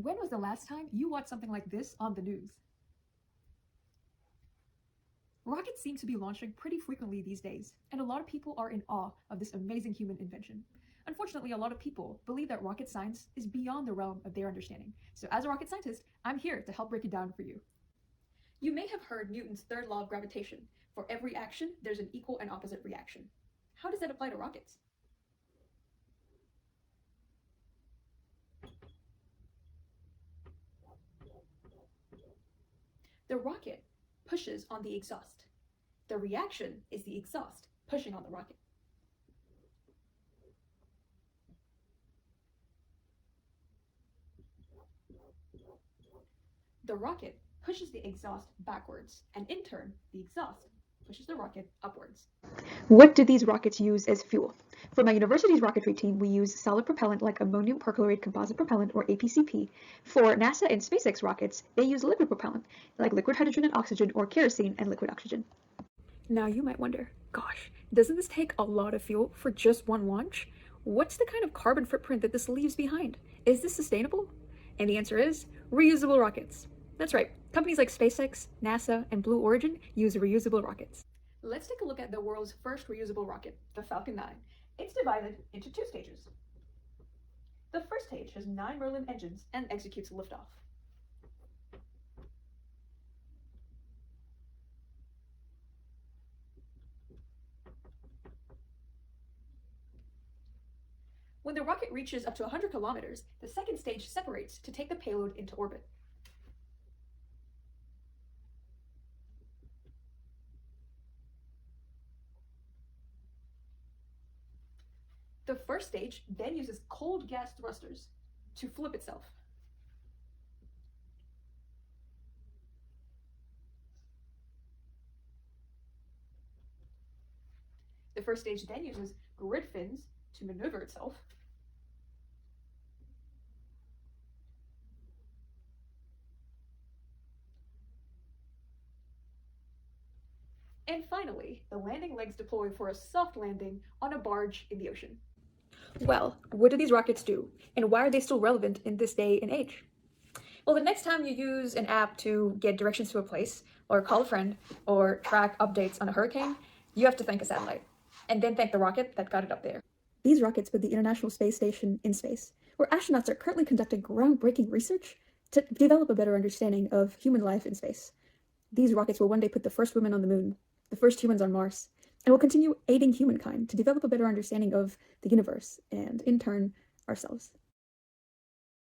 When was the last time you watched something like this on the news? Rockets seem to be launching pretty frequently these days, and a lot of people are in awe of this amazing human invention. Unfortunately, a lot of people believe that rocket science is beyond the realm of their understanding. So as a rocket scientist, I'm here to help break it down for you. You may have heard Newton's third law of gravitation. For every action, there's an equal and opposite reaction. How does that apply to rockets? The rocket pushes on the exhaust. The reaction is the exhaust pushing on the rocket. The rocket pushes the exhaust backwards, and in turn, the exhaust pushes the rocket upwards. What do these rockets use as fuel? For my university's rocketry team, we use solid propellant like ammonium perchlorate composite propellant, or APCP. For NASA and SpaceX rockets, they use liquid propellant like liquid hydrogen and oxygen, or kerosene and liquid oxygen. Now you might wonder, gosh, doesn't this take a lot of fuel for just one launch? What's the kind of carbon footprint that this leaves behind? Is this sustainable? And the answer is reusable rockets. That's right, companies like SpaceX, NASA, and Blue Origin use reusable rockets. Let's take a look at the world's first reusable rocket, the Falcon 9. It's divided into two stages. The first stage has 9 Merlin engines and executes liftoff. When the rocket reaches up to 100 kilometers, the second stage separates to take the payload into orbit. The first stage then uses cold gas thrusters to flip itself. The first stage then uses grid fins to maneuver itself. And finally, the landing legs deploy for a soft landing on a barge in the ocean. Well, what do these rockets do? And why are they still relevant in this day and age? Well, the next time you use an app to get directions to a place, or call a friend, or track updates on a hurricane, you have to thank a satellite. And then thank the rocket that got it up there. These rockets put the International Space Station in space, where astronauts are currently conducting groundbreaking research to develop a better understanding of human life in space. These rockets will one day put the first women on the moon, the first humans on Mars, and will continue aiding humankind to develop a better understanding of the universe and, in turn, ourselves.